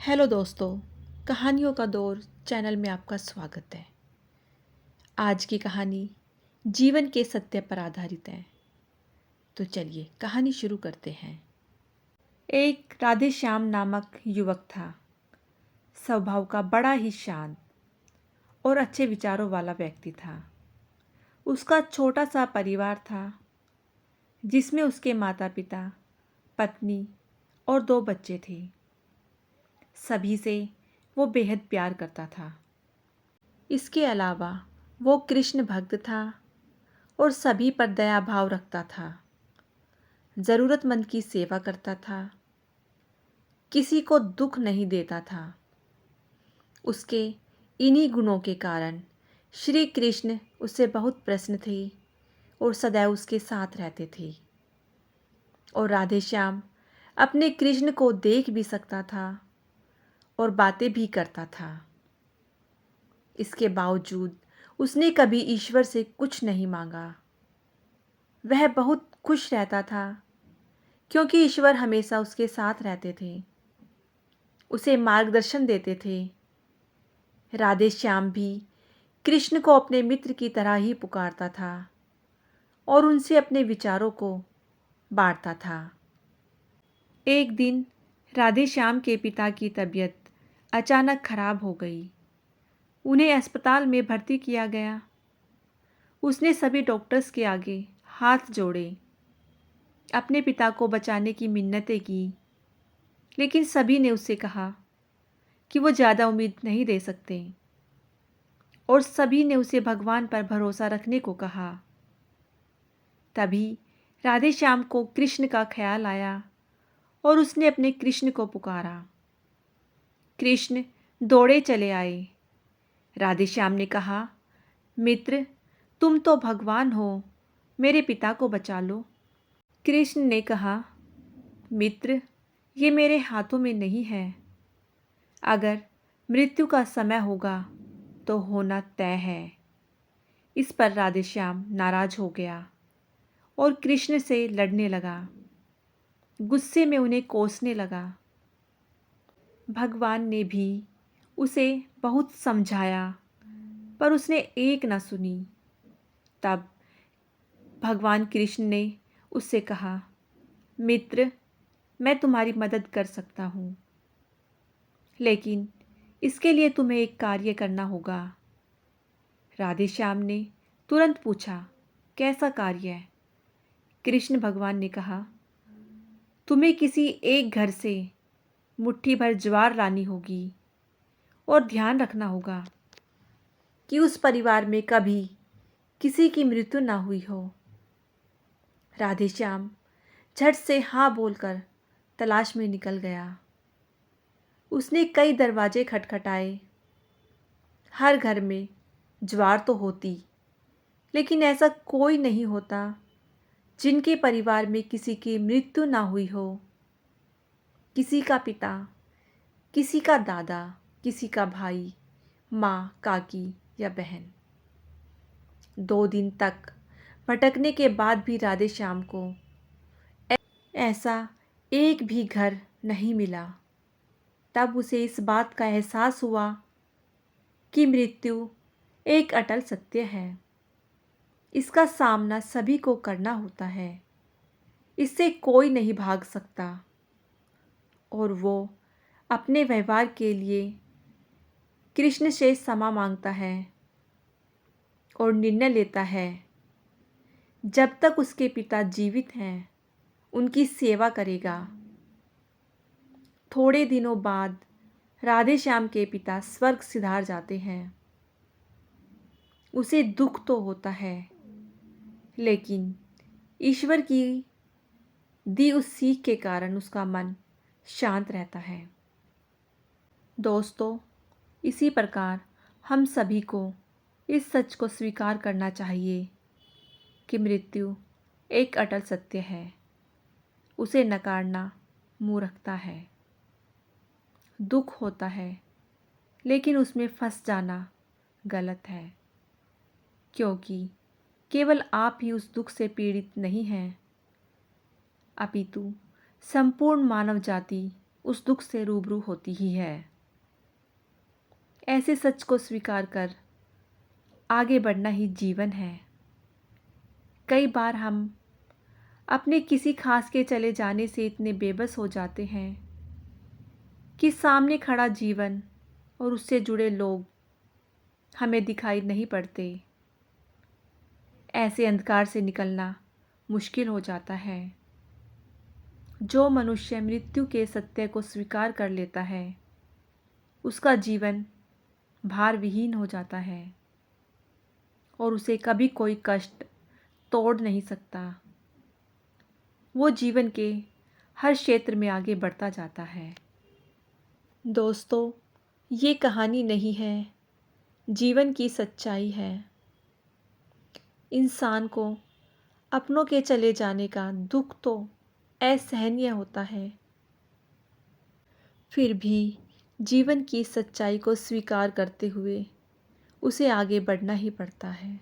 Hello दोस्तों, कहानियों का दौर चैनल में आपका स्वागत है। आज की कहानी जीवन के सत्य पर आधारित है। तो चलिए कहानी शुरू करते हैं। एक राधे श्याम नामक युवक था। स्वभाव का बड़ा ही शांत और अच्छे विचारों वाला व्यक्ति था। उसका छोटा सा परिवार था जिसमें उसके माता पिता, पत्नी और 2 बच्चे थे। सभी से वो बेहद प्यार करता था। इसके अलावा वो कृष्ण भक्त था और सभी पर दया भाव रखता था। ज़रूरतमंद की सेवा करता था, किसी को दुख नहीं देता था। उसके इन्हीं गुणों के कारण श्री कृष्ण उससे बहुत प्रसन्न थे और सदैव उसके साथ रहते थे। और राधे श्याम अपने कृष्ण को देख भी सकता था और बातें भी करता था। इसके बावजूद उसने कभी ईश्वर से कुछ नहीं मांगा। वह बहुत खुश रहता था क्योंकि ईश्वर हमेशा उसके साथ रहते थे, उसे मार्गदर्शन देते थे। राधे श्याम भी कृष्ण को अपने मित्र की तरह ही पुकारता था और उनसे अपने विचारों को बांटता था। एक दिन राधे श्याम के पिता की तबीयत अचानक खराब हो गई। उन्हें अस्पताल में भर्ती किया गया। उसने सभी डॉक्टर्स के आगे हाथ जोड़े, अपने पिता को बचाने की मिन्नतें की, लेकिन सभी ने उससे कहा कि वो ज़्यादा उम्मीद नहीं दे सकते और सभी ने उसे भगवान पर भरोसा रखने को कहा। तभी राधे श्याम को कृष्ण का ख्याल आया और उसने अपने कृष्ण को पुकारा। कृष्ण दौड़े चले आए। राधे श्याम ने कहा, मित्र, तुम तो भगवान हो, मेरे पिता को बचा लो। कृष्ण ने कहा, मित्र, ये मेरे हाथों में नहीं है। अगर मृत्यु का समय होगा तो होना तय है। इस पर राधे श्याम नाराज हो गया और कृष्ण से लड़ने लगा। गुस्से में उन्हें कोसने लगा। भगवान ने भी उसे बहुत समझाया पर उसने एक न सुनी। तब भगवान कृष्ण ने उससे कहा, मित्र, मैं तुम्हारी मदद कर सकता हूँ, लेकिन इसके लिए तुम्हें एक कार्य करना होगा। राधे श्याम ने तुरंत पूछा, कैसा कार्य है? कृष्ण भगवान ने कहा, तुम्हें किसी एक घर से मुट्ठी भर ज्वार लानी होगी और ध्यान रखना होगा कि उस परिवार में कभी किसी की मृत्यु ना हुई हो। राधे श्याम झट से हाँ बोलकर तलाश में निकल गया। उसने कई दरवाजे खटखटाए। हर घर में ज्वार तो होती, लेकिन ऐसा कोई नहीं होता जिनके परिवार में किसी की मृत्यु ना हुई हो। किसी का पिता, किसी का दादा, किसी का भाई, माँ, काकी या बहन। 2 दिन तक भटकने के बाद भी राधे श्याम को ऐसा एक भी घर नहीं मिला। तब उसे इस बात का एहसास हुआ कि मृत्यु एक अटल सत्य है। इसका सामना सभी को करना होता है। इससे कोई नहीं भाग सकता और वो अपने व्यवहार के लिए कृष्ण से क्षमा मांगता है और निर्णय लेता है जब तक उसके पिता जीवित हैं उनकी सेवा करेगा। थोड़े दिनों बाद राधे श्याम के पिता स्वर्ग सिधार जाते हैं। उसे दुख तो होता है, लेकिन ईश्वर की दी उस सीख के कारण उसका मन शांत रहता है। दोस्तों, इसी प्रकार हम सभी को इस सच को स्वीकार करना चाहिए कि मृत्यु एक अटल सत्य है। उसे नकारना मूर्खता है। दुख होता है, लेकिन उसमें फंस जाना गलत है, क्योंकि केवल आप ही उस दुख से पीड़ित नहीं हैं, अपितु संपूर्ण मानव जाति उस दुख से रूबरू होती ही है। ऐसे सच को स्वीकार कर आगे बढ़ना ही जीवन है। कई बार हम अपने किसी खास के चले जाने से इतने बेबस हो जाते हैं कि सामने खड़ा जीवन और उससे जुड़े लोग हमें दिखाई नहीं पड़ते। ऐसे अंधकार से निकलना मुश्किल हो जाता है। जो मनुष्य मृत्यु के सत्य को स्वीकार कर लेता है, उसका जीवन भार विहीन हो जाता है और उसे कभी कोई कष्ट तोड़ नहीं सकता। वो जीवन के हर क्षेत्र में आगे बढ़ता जाता है। दोस्तों, ये कहानी नहीं है, जीवन की सच्चाई है। इंसान को अपनों के चले जाने का दुख तो असहनीय होता है, फिर भी जीवन की सच्चाई को स्वीकार करते हुए उसे आगे बढ़ना ही पड़ता है।